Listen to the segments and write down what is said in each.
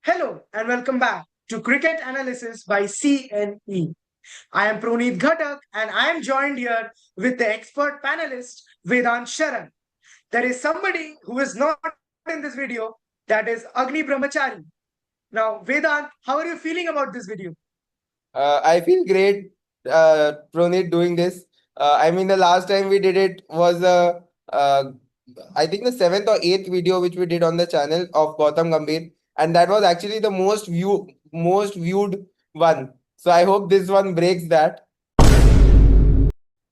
Hello and welcome back to Cricket Analysis by CNE. I am Proneet Ghatak and I am joined here with the expert panelist Vedant Sharan. There is somebody who is not in this video, that is Agni Brahmachari. Now, Vedant, how are you feeling about this video? I feel great, Proneet, doing this. The last time we did it was uh, I think the seventh or eighth video which we did on the channel of Gautam Gambhir, and that was actually the most viewed one. So I hope this one breaks that.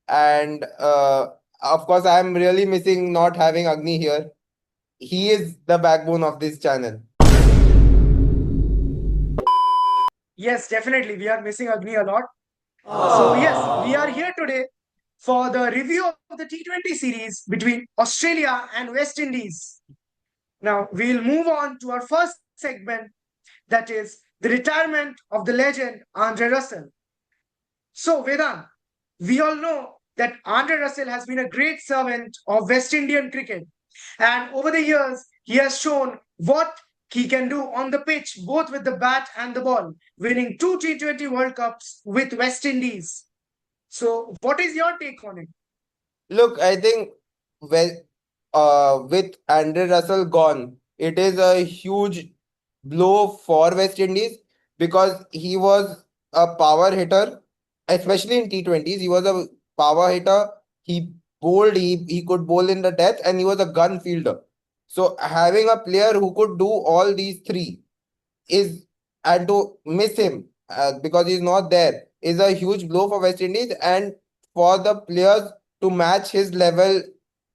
And of course, I am really missing not having Agni here. He is the backbone of this channel. Yes, definitely. We are missing Agni a lot. So, yes, we are here today for the review of the T20 series between Australia and West Indies. Now, we'll move on to our first segment, that is the retirement of the legend Andre Russell. So, Vedant, we all know that Andre Russell has been a great servant of West Indian cricket. And over the years, he has shown what he can do on the pitch, both with the bat and the ball, winning two T20 World Cups with West Indies. So, what is your take on it? Look, I think well, with Andre Russell gone, it is a huge blow for West Indies because he was a power hitter, especially in T20s. He was a power hitter. He bowled, he could bowl in the death, and he was a gun fielder. So having a player who could do all these three is, and to miss him because he's not there, is a huge blow for West Indies and for the players to match his level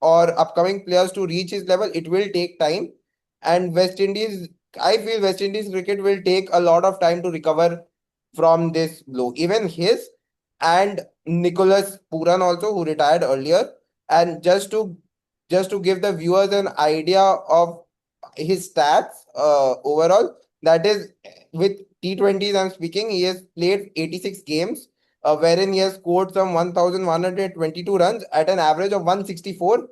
or upcoming players to reach his level. It will take time, and West Indies, I feel West Indies cricket will take a lot of time to recover from this blow. Even his and Nicholas Puran also, who retired earlier, and just to give the viewers an idea of his stats overall, that is, with T20s, I'm speaking, he has played 86 games, wherein he has scored some 1,122 runs at an average of 164,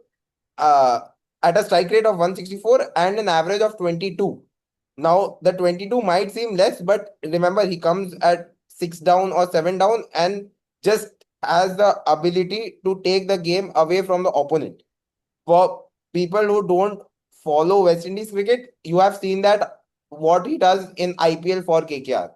uh, at a strike rate of 164 and an average of 22. Now, the 22 might seem less, but remember, he comes at 6 down or 7 down and just has the ability to take the game away from the opponent. For people who don't follow West Indies cricket, you have seen that what he does in IPL for KKR.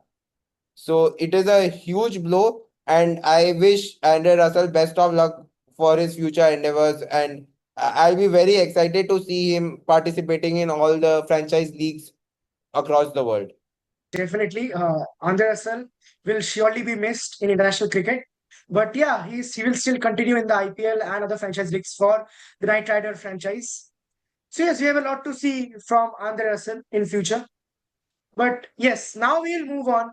So it is a huge blow, and I wish Andre Russell best of luck for his future endeavors. And I'll be very excited to see him participating in all the franchise leagues across the world. Definitely, Andre Russell will surely be missed in international cricket. But yeah, he will still continue in the IPL and other franchise leagues for the Knight Rider franchise. So yes, we have a lot to see from Andre Russell in future. But yes, now we'll move on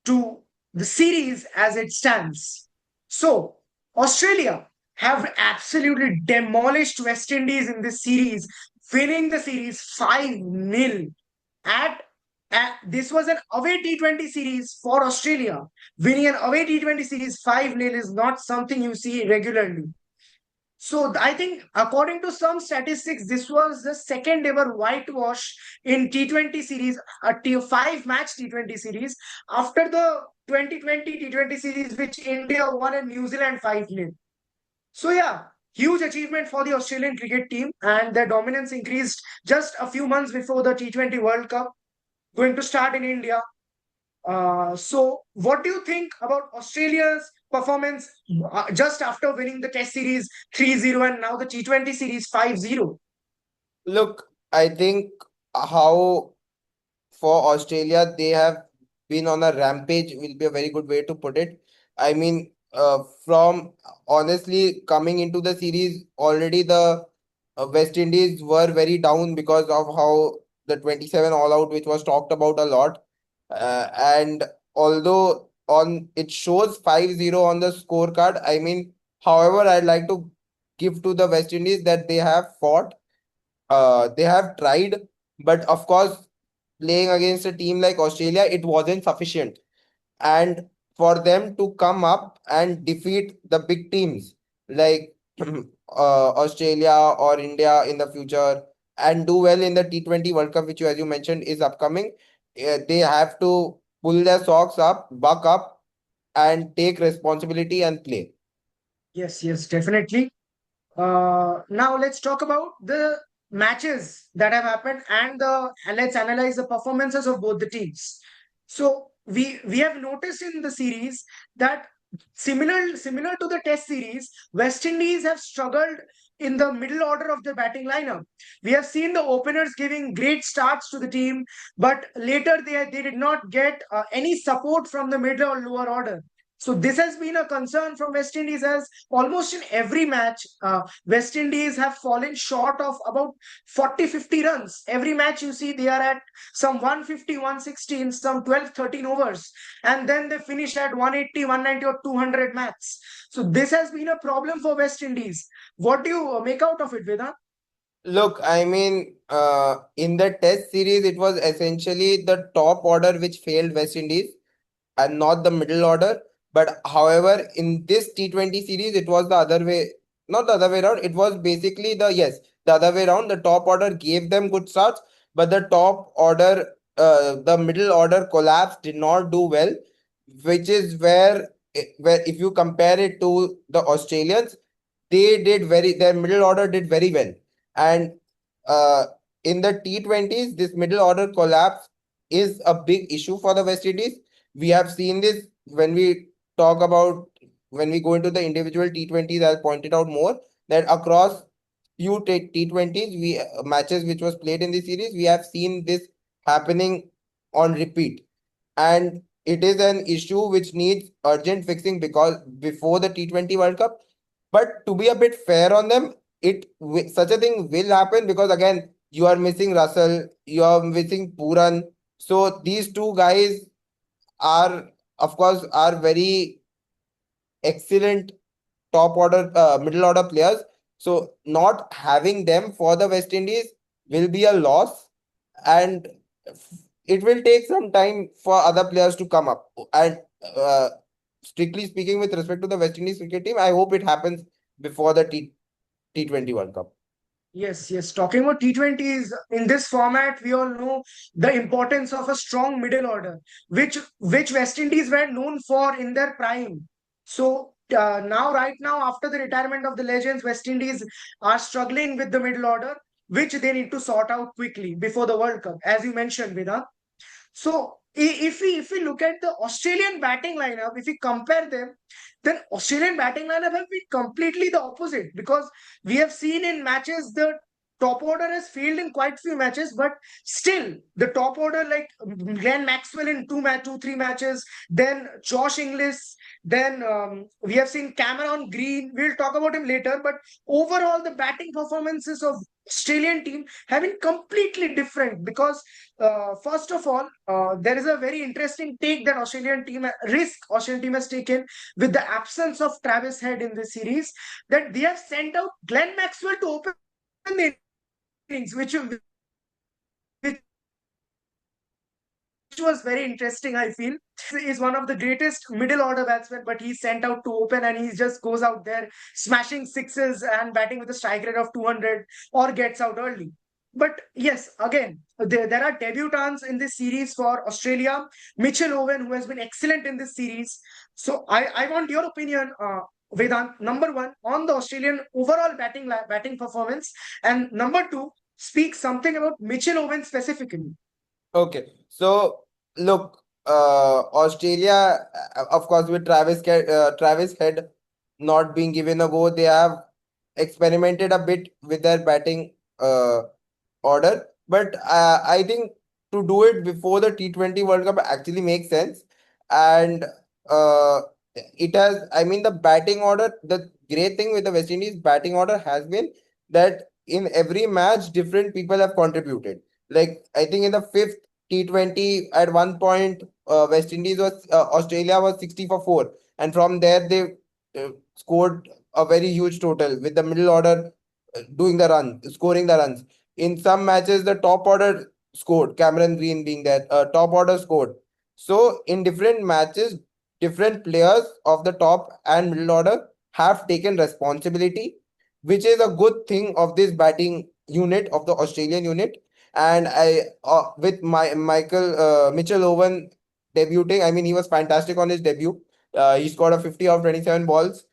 to the series as it stands. So Australia have absolutely demolished West Indies in this series, winning the series 5-0 at this was an away T20 series for Australia. Winning an away T20 series 5-0 is not something you see regularly. So I think, according to some statistics, this was the second ever whitewash in T20 series, a five-match T20 series after the 2020 T20 series, which India won in New Zealand 5-0. So yeah, huge achievement for the Australian cricket team, and their dominance increased just a few months before the T20 World Cup going to start in India. So, what do you think about Australia's performance just after winning the Test series 3-0 and now the T20 series 5-0? Look, I think how for Australia they have been on a rampage will be a very good way to put it. From honestly coming into the series, already the West Indies were very down because of how the 27 all out, which was talked about a lot. And although on it shows 5-0 on the scorecard, however, I'd like to give to the West Indies that they have fought, they have tried, but of course, playing against a team like Australia, it wasn't sufficient. And for them to come up and defeat the big teams like Australia or India in the future and do well in the T20 World Cup, which as you mentioned is upcoming, they have to pull their socks up, buck up, and take responsibility and play. Yes, yes, definitely. Now let's talk about the matches that have happened and let's analyze the performances of both the teams. So we have noticed in the series that similar to the Test series, West Indies have struggled in the middle order of the batting lineup. We have seen the openers giving great starts to the team, but later they did not get any support from the middle or lower order. So this has been a concern from West Indies as almost in every match, West Indies have fallen short of about 40-50 runs. Every match you see, they are at some 150, 160 in some 12, 13 overs. And then they finish at 180, 190 or 200 max. So this has been a problem for West Indies. What do you make out of it, Vedant? Look, I mean, in the Test series, it was essentially the top order which failed West Indies and not the middle order. But however, in this T20 series, it was the other way, not the other way around. It was basically the other way around. The top order gave them good starts, but the middle order collapse did not do well, which is where if you compare it to the Australians, their middle order did very well. And uh, in the T20s, this middle order collapse is a big issue for the West Indies. We have seen this talk about when we go into the individual T20s. I'll point it out more that across few T20s matches which was played in the series, we have seen this happening on repeat, and it is an issue which needs urgent fixing because before the T20 World Cup. But to be a bit fair on them, such a thing will happen because again you are missing Russell, you are missing Puran, so these two guys are of course are very excellent top order middle order players. So not having them for the West Indies will be a loss, and it will take some time for other players to come up. And uh, strictly speaking, with respect to the West Indies cricket team, I hope it happens before the T20 World Cup. Yes, yes. Talking about T20s in this format, we all know the importance of a strong middle order, which West Indies were known for in their prime. So right now, after the retirement of the legends, West Indies are struggling with the middle order, which they need to sort out quickly before the World Cup, as you mentioned, Vedant. So if we look at the Australian batting lineup, if we compare them, then Australian batting lineup have been completely the opposite because we have seen in matches the top order has failed in quite few matches, but still the top order like Glenn Maxwell in two, three matches, then Josh Inglis, then we have seen Cameron Green. We'll talk about him later, but overall the batting performances of Australian team have been completely different because first of all, there is a very interesting take that Australian team has taken with the absence of Travis Head in this series, that they have sent out Glenn Maxwell to open the innings, which was very interesting, I feel. Is one of the greatest middle order batsmen, but he's sent out to open and he just goes out there smashing sixes and batting with a strike rate of 200 or gets out early. But yes, again, there are debutants in this series for Australia. Mitchell Owen, who has been excellent in this series. So I want your opinion, Vedant, number one, on the Australian overall batting performance, and number two, speak something about Mitchell Owen specifically. Okay, so look, Australia, of course, with Travis Head not being given a go, they have experimented a bit with their batting order. But I think to do it before the T20 World Cup actually makes sense. And uh, I mean, the batting order, the great thing with the West Indies batting order has been that in every match, different people have contributed. Like, I think in the fifth T20, at one point, Australia was 60 for 4. And from there, they scored a very huge total with the middle order scoring the runs. In some matches, the top order scored, Cameron Green being there, top order scored. So in different matches, different players of the top and middle order have taken responsibility, which is a good thing of this batting unit of the Australian unit. And I with my Michael Mitchell Owen debuting, I mean he was fantastic on his debut. He scored a 50 out of 27 balls,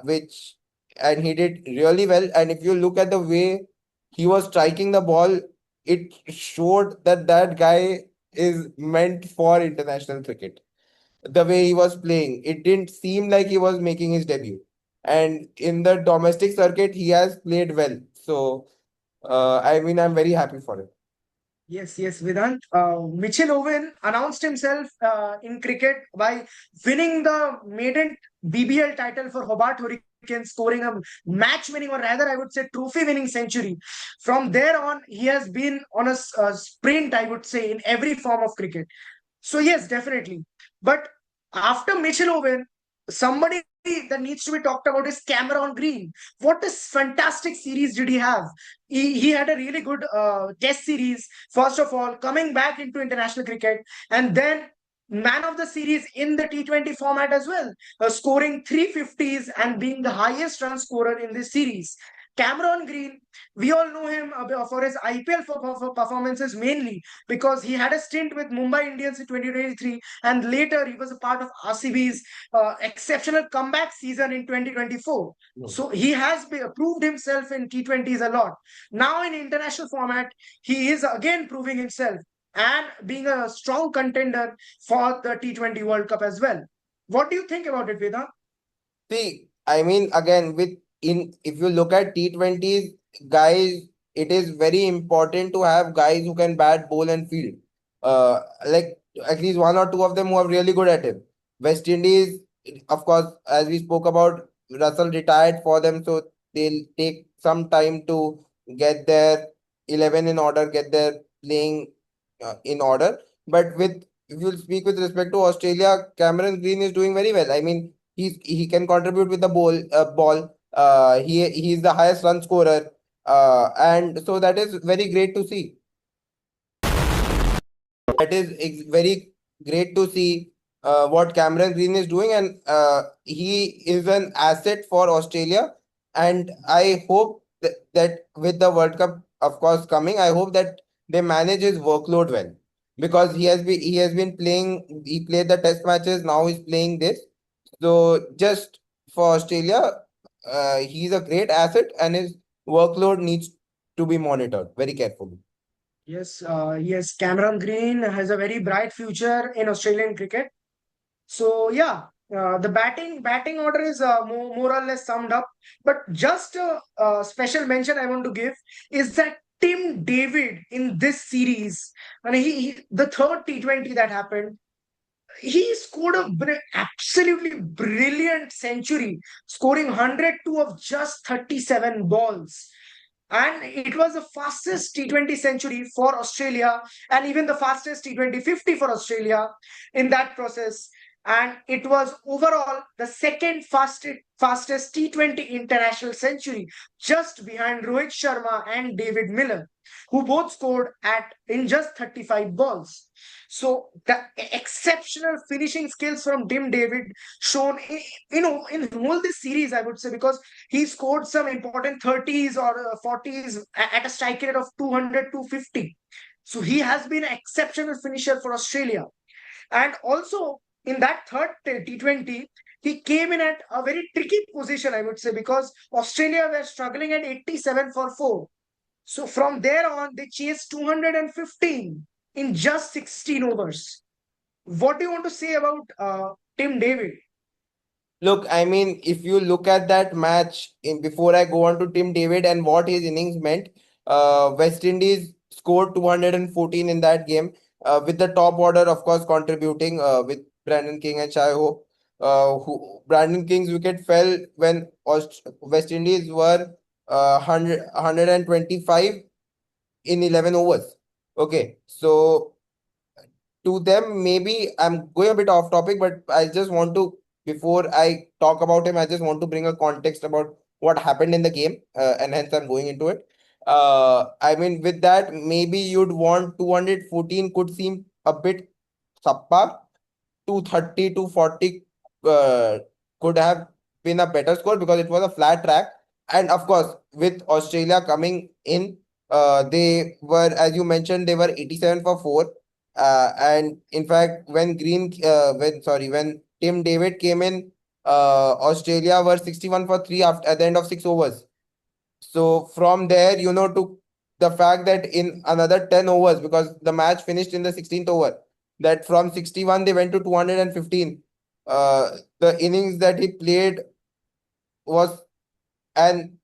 which and he did really well. And if you look at the way he was striking the ball, it showed that that guy is meant for international cricket. The way he was playing, it didn't seem like he was making his debut. And in the domestic circuit, he has played well. So, I mean, I'm very happy for him. Yes, yes, Vedant. Mitchell Owen announced himself in cricket by winning the maiden BBL title for Hobart Hurricanes, scoring a match-winning, or rather, I would say, trophy-winning century. From there on, he has been on a sprint, I would say, in every form of cricket. So yes, definitely. But after Mitchell Owen, somebody that needs to be talked about is Cameron Green. What a fantastic series did he have? He had a really good test series, first of all, coming back into international cricket, and then man of the series in the T20 format as well, scoring 350s and being the highest run scorer in this series. Cameron Green, we all know him for his IPL for performances mainly because he had a stint with Mumbai Indians in 2023, and later he was a part of RCB's exceptional comeback season in 2024. So he has proved himself in T20s a lot. Now in international format, he is again proving himself and being a strong contender for the T20 World Cup as well. What do you think about it, Vedant? See, I mean, again, with in if you look at T20s, guys, it is very important to have guys who can bat, bowl, and field. Like at least one or two of them who are really good at it. West Indies, of course, as we spoke about, Russell retired for them, so they'll take some time to get their 11 in order, get their playing in order. But with if you speak with respect to Australia, Cameron Green is doing very well. I mean, he can contribute with the ball. He's the highest run scorer, and so that is very great to see. That is very great to see what Cameron Green is doing, and he is an asset for Australia. And I hope that with the World Cup, of course, coming, I hope that they manage his workload well because he has been playing. He played the Test matches. Now he's playing this. So just for Australia, he's a great asset, and his workload needs to be monitored very carefully. Yes, yes, Cameron Green has a very bright future in Australian cricket. So yeah, the batting order is more or less summed up. But just a special mention I want to give is that Tim David in this series, and the third T20 that happened, he scored a absolutely brilliant century, scoring 102 of just 37 balls. And it was the fastest T20 century for Australia, and even the fastest T20 50 for Australia in that process. And it was overall the second fastest T20 international century, just behind Rohit Sharma and David Miller, who both scored at in just 35 balls. So the exceptional finishing skills from Tim David shown in all this series, I would say, because he scored some important 30s or 40s at a strike rate of 200, 250. So he has been an exceptional finisher for Australia. And also in that third T20, he came in at a very tricky position, I would say, because Australia were struggling at 87 for 4. So from there on, they chased 215 in just 16 overs. What do you want to say about Tim David? Look, I mean, if you look at that match, before I go on to Tim David and what his innings meant, West Indies scored 214 in that game, with the top order, of course, contributing with Brandon King and Shai Hope. Who Brandon King's wicket fell when West Indies were 125 in 11 overs. Okay, so to them, maybe I'm going a bit off topic, but I just want to, before I talk about him, I just want to bring a context about what happened in the game, and hence I'm going into it. I mean, with that, maybe you'd want 214 could seem a bit subpar. 230, 240 could have been a better score because it was a flat track. And of course, with Australia coming in, They were, as you mentioned, they were 87 for 4. And in fact, when Tim David came in, Australia were 61 for 3 after at the end of 6 overs. So from there, to the fact that in another 10 overs, because the match finished in the 16th over, that from 61 they went to 215. The innings that he played was and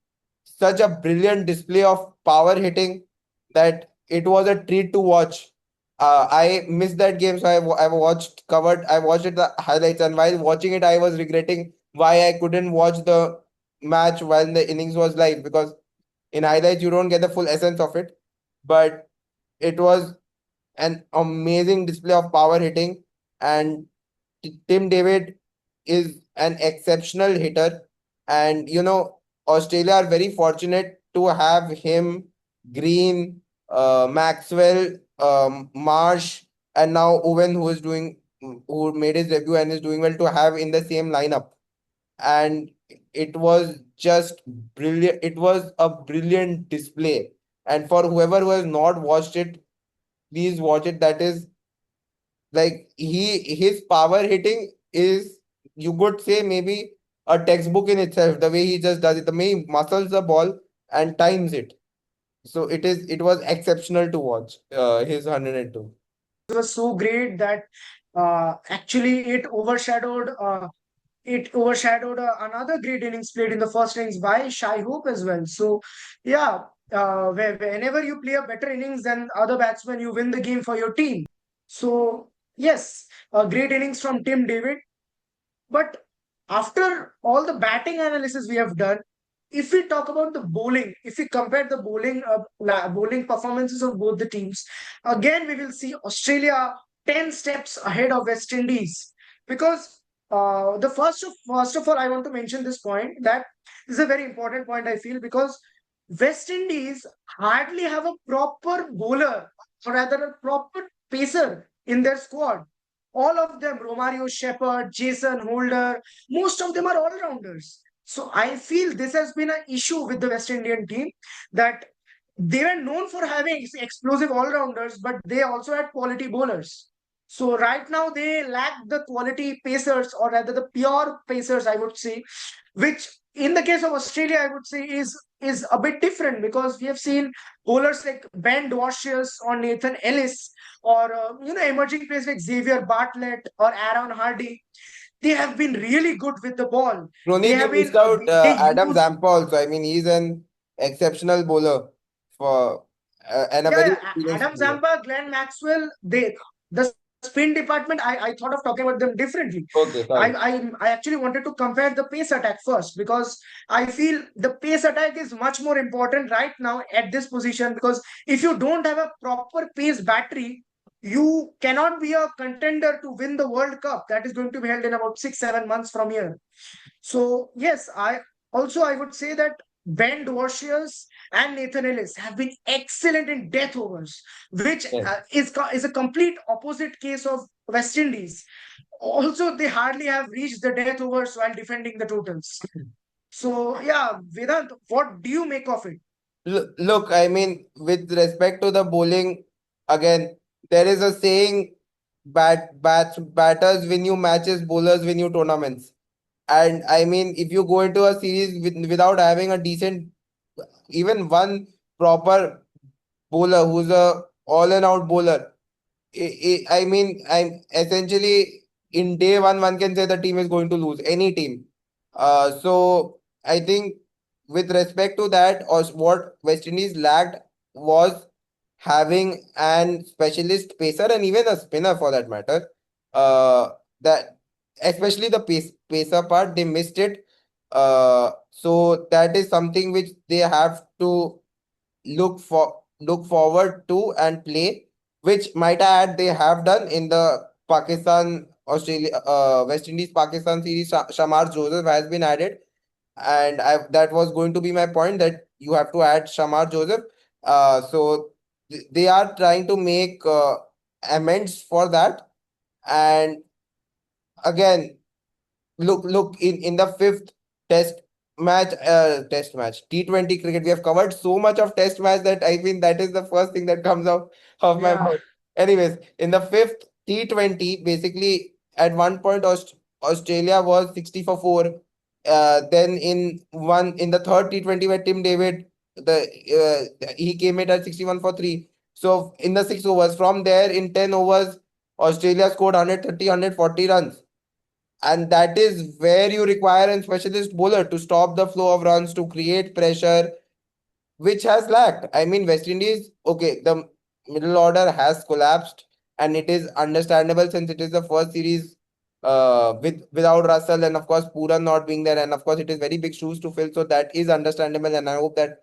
such a brilliant display of power hitting that it was a treat to watch. I missed that game, so I watched it the highlights, and while watching it, I was regretting why I couldn't watch the match while the innings was live, because in highlights you don't get the full essence of it. But it was an amazing display of power hitting, and Tim David is an exceptional hitter, and Australia are very fortunate to have him, Green, Maxwell, Marsh, and now Owen, who made his debut and is doing well, to have in the same lineup. And it was just brilliant. It was a brilliant display, and for whoever who has not watched it, please watch it. That is, like, his power hitting is, you could say, maybe a textbook in itself. The way he just does it, the way he muscles the ball and times it. So it was exceptional to watch his 102. Was so great that actually it overshadowed another great innings played in the first innings by Shai Hope as well. So, yeah, whenever you play a better innings than other batsmen, you win the game for your team. So, yes, a great innings from Tim David. But after all the batting analysis we have done, if we talk about the bowling, if we compare the bowling performances of both the teams, again we will see Australia 10 steps ahead of West Indies. Because the first of all, I want to mention this point, that is a very important point, I feel, because West Indies hardly have a proper bowler, or rather a proper pacer in their squad. All of them, Romario Shepherd, Jason Holder, most of them are all rounders. So I feel this has been an issue with the West Indian team, that they were known for having explosive all rounders, but they also had quality bowlers. So right now they lack the quality pacers, or rather the pure pacers, I would say, which in the case of Australia, I would say is a bit different, because we have seen bowlers like Ben Dwarshuis or Nathan Ellis, or emerging players like Xavier Bartlett or Aaron Hardy. They have been really good with the ball. They Proneet, have you been missed out they Adam use Zampa also. I mean, he's an exceptional bowler for and a yeah, very yeah. experienced Adam bowler. Zampa, Glenn Maxwell, the spin department. I thought of talking about them differently. Okay, I, sorry. I actually wanted to compare the pace attack first, because I feel the pace attack is much more important right now at this position, because if you don't have a proper pace battery, you cannot be a contender to win the World Cup that is going to be held in about 6-7 months from here. So yes, I would say that Ben Dwarshuis and Nathan Ellis have been excellent in death overs, which Yes. is a complete opposite case of West Indies. Also, they hardly have reached the death overs while defending the totals. So yeah, Vedant, what do you make of it? Look, I mean, with respect to the bowling, again, there is a saying: batters win you matches, bowlers win you tournaments. And I mean, if you go into a series without having a decent, even one proper bowler who's a all and out bowler, I mean, I'm essentially, in day one, one can say the team is going to lose, any team. So I think, with respect to that, or what West Indies lacked was having an specialist pacer and even a spinner for that matter. That especially the pacer part, they missed it. So that is something which they have to look forward to and play, which, might I add, they have done in the West Indies Pakistan series. Shamar Joseph has been added, and that was going to be my point, that you have to add Shamar Joseph. So they are trying to make amends for that. And again, look in the fifth test. test match, T20 cricket. We have covered so much of test match that I mean that is the first thing that comes out of my Yeah, mouth. Anyways, in the fifth T20, basically at one point Australia was 60 for 4. Then in the third T20 where Tim David he came in at 61 for 3. So in the 6 overs, from there in 10 overs, Australia scored 130, 140 runs. And that is where you require a specialist bowler to stop the flow of runs, to create pressure, which has lacked. I mean, West Indies, okay, the middle order has collapsed, and it is understandable since it is the first series without Russell, and of course Pooran not being there, and of course it is very big shoes to fill. So that is understandable, and I hope that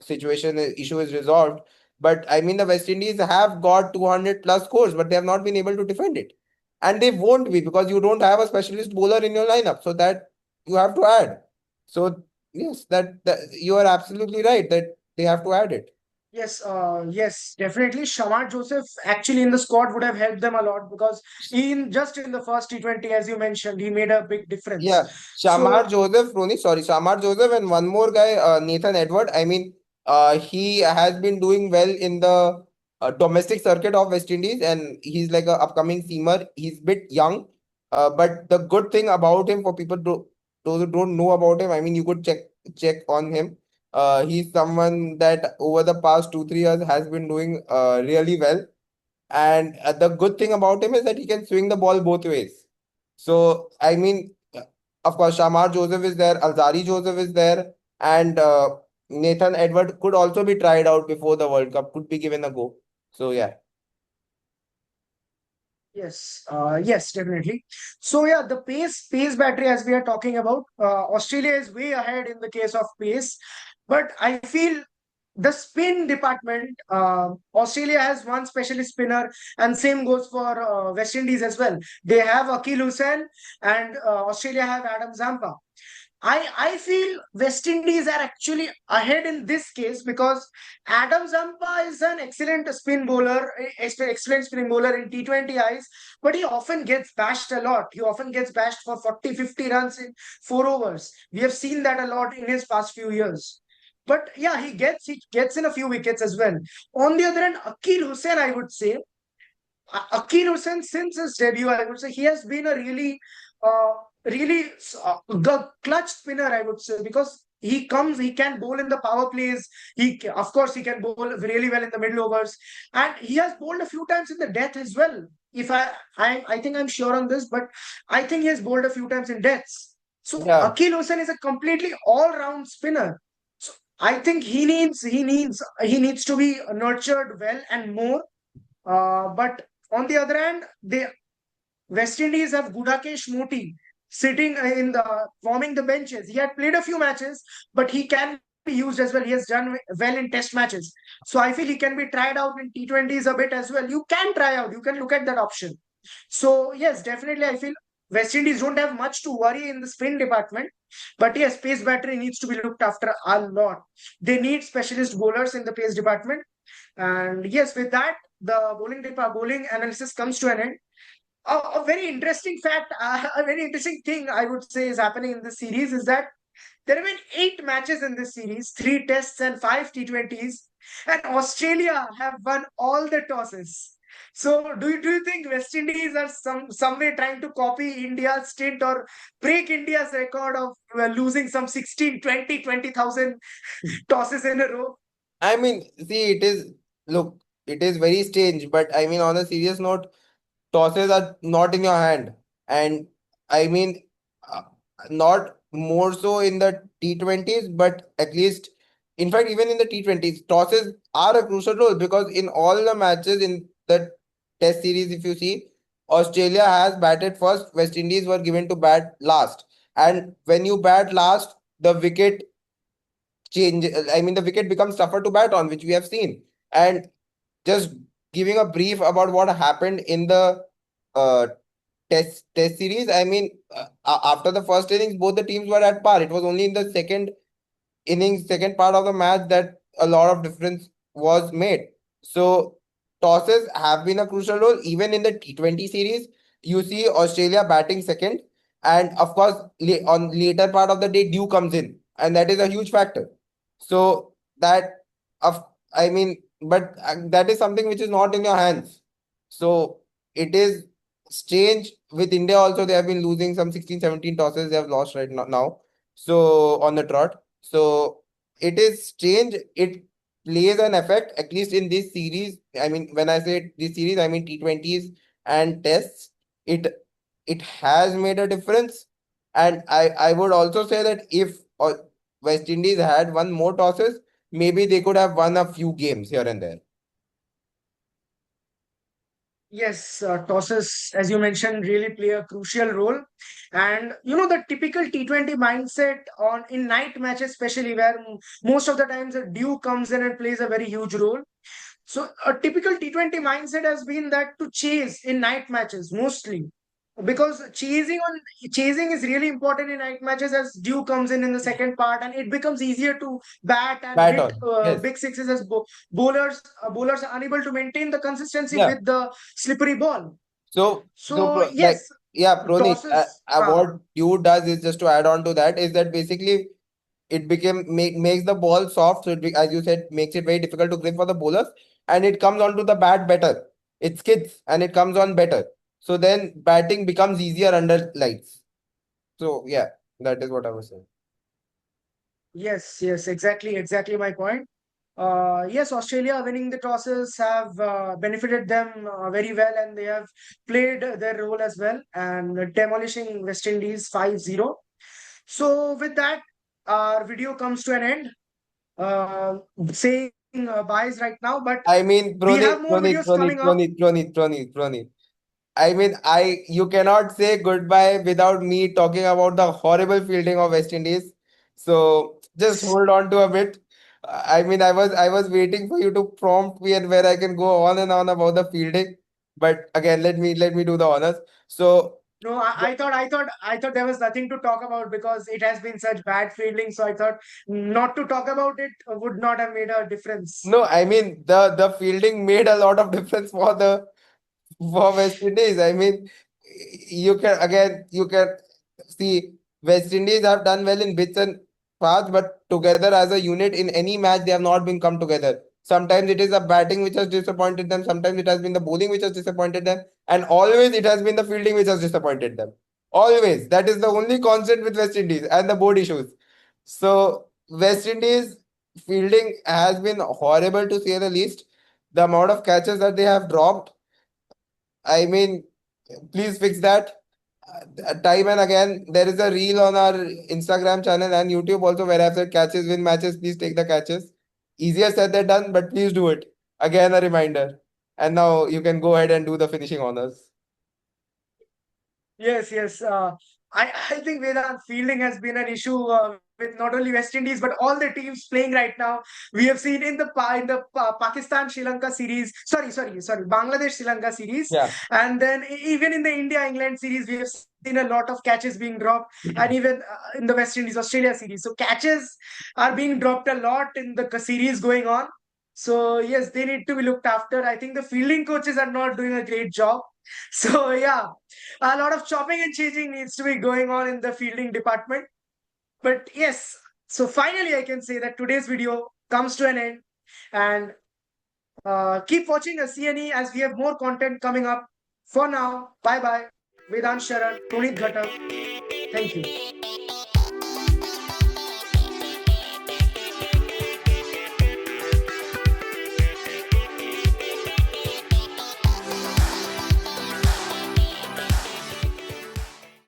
issue is resolved. But I mean, the West Indies have got 200 plus scores, but they have not been able to defend it, and they won't be because you don't have a specialist bowler in your lineup. So that you have to add. So yes, that you are absolutely right that they have to add it. yes, definitely. Shamar Joseph actually in the squad would have helped them a lot because in the first T20, as you mentioned, he made a big difference. Yeah, Shamar So Joseph, Rooney, sorry, Shamar Joseph, and one more guy, Nathan Edward. I mean, he has been doing well in the domestic circuit of West Indies, and he's like a upcoming seamer. He's bit young, but the good thing about him, for people those who don't know about him, I mean, you could check on him. He's someone that over the past 2 3 years has been doing really well, and the good thing about him is that he can swing the ball both ways. So, I mean, of course, Shamar Joseph is there, Alzari Joseph is there, and Nathan Edward could also be tried out before the World Cup, could be given a go. So, yeah. yes, definitely. So yeah, the pace battery as we are talking about, Australia is way ahead in the case of pace, but I feel the spin department, Australia has one specialist spinner, and same goes for West Indies as well. They have Akil Hussain, and Australia have Adam Zampa. I feel West Indies are actually ahead in this case because Adam Zampa is an excellent spin bowler, excellent spin bowler in T20Is, but he often gets bashed a lot. He often gets bashed for 40, 50 runs in 4 overs. We have seen that a lot in his past few years. But yeah, he gets in a few wickets as well. On the other hand, Akil Hussain, I would say, Akil Hussain, since his debut, I would say he has been a uh, clutch spinner, I would say, because he can bowl in the power plays. Of course, he can bowl really well in the middle overs, and he has bowled a few times in the death as well. If I think I'm sure on this, but I think he has bowled a few times in deaths. So Yeah. Akil Hussain is a completely all-round spinner. So I think he needs to be nurtured well and more. But on the other hand, the West Indies have Gudakesh Moti sitting in the forming the benches. He had played a few matches, but he can be used as well. He has done well in test matches. So I feel he can be tried out in T20s a bit as well. You can try out, you can look at that option. So yes, definitely I feel West Indies don't have much to worry in the spin department. But yes, pace battery needs to be looked after a lot. They need specialist bowlers in the pace department. And yes, with that, the bowling analysis comes to an end. A very interesting fact, a very interesting thing I would say is happening in this series is that there have been 8 matches in this series, 3 tests and 5 T20s, and Australia have won all the tosses. So, do you think West Indies are some way trying to copy India's stint or break India's record of losing some 16, 20, 20,000 tosses in a row? I mean, see, look, it is very strange, but I mean, on a serious note, tosses are not in your hand. And I mean, uh, not more so in the T20s, but at least, in fact, even in the T20s, tosses are a crucial role because in all the matches in the Test series, if you see, Australia has batted first, West Indies were given to bat last. And when you bat last, the wicket change, I mean, the wicket becomes tougher to bat on, which we have seen. And just giving a brief about what happened in the uh, test series. I mean, after the first innings, both the teams were at par. It was only in the second part of the match that a lot of difference was made. So tosses have been a crucial role even in the T20 series. You see Australia batting second, and of course on later part of the day, dew comes in and that is a huge factor. So that of I mean, but that is something which is not in your hands. So it is strange with India also. They have been losing some 16, 17 tosses. They have lost right now. So on the trot. So it is strange. It plays an effect, at least in this series. I mean, when I say this series, I mean T20s and tests. It it has made a difference. And I would also say that if West Indies had won more tosses, maybe they could have won a few games here and there. Yes, tosses, as you mentioned, really play a crucial role. And the typical T20 mindset on in night matches, especially where most of the times a dew comes in and plays a very huge role. So a typical T20 mindset has been that to chase in night matches mostly, because chasing is really important in night matches as dew comes in the second part, and it becomes easier to bat and Bat hit on. Yes. big sixes as bowlers are unable to maintain the consistency Yeah. with the slippery ball. So Like, yes, yeah, Proneet, tosses. what you does is, just to add on to that, is that basically it makes the ball soft. So as you said, makes it very difficult to grip for the bowlers, and it comes onto the bat better. It skids and it comes on better. So then batting becomes easier under lights. So yeah, that is what I was saying. Yes, exactly my point. Yes, Australia winning the tosses have benefited them very well, and they have played their role as well and demolishing West Indies 5-0. So with that, our video comes to an end. Uh, saying byes right now, but I mean, we have more videos coming up. Proneet. I mean, you cannot say goodbye without me talking about the horrible fielding of West Indies. So just hold on to a bit. I mean, I was waiting for you to prompt me and where I can go on and on about the fielding. But again, let me do the honors. So No, I thought there was nothing to talk about because it has been such bad fielding. So I thought not to talk about it would not have made a difference. no, I mean the fielding made a lot of difference for West Indies. I mean, you can see West Indies have done well in bits and parts, but together as a unit in any match they have not been come together. Sometimes it is the batting which has disappointed them. Sometimes it has been the bowling which has disappointed them, and always it has been the fielding which has disappointed them. Always, that is the only constant with West Indies and the board issues. So West Indies fielding has been horrible to say the least. The amount of catches that they have dropped, I mean, please fix that. Time and again, there is a reel on our Instagram channel and YouTube also where I've said catches win matches. Please take the catches. Easier said than done, but please do it. Again, a reminder. And now you can go ahead and do the finishing honors. Yes. I think Vedant fielding has been an issue with not only West Indies but all the teams playing right now. We have seen in the Pakistan Sri Lanka series, sorry, Bangladesh Sri Lanka series, Yeah. and then even in the India England series, we have seen a lot of catches being dropped, and even in the West Indies Australia series. So catches are being dropped a lot in the series going on. So yes, they need to be looked after. I think the fielding coaches are not doing a great job. So yeah, a lot of chopping and changing needs to be going on in the fielding department. But yes, so finally I can say that today's video comes to an end, and keep watching a CNE as we have more content coming up. For now, bye bye. Vedant, Sharan, Proneet, Ghatak. Thank you.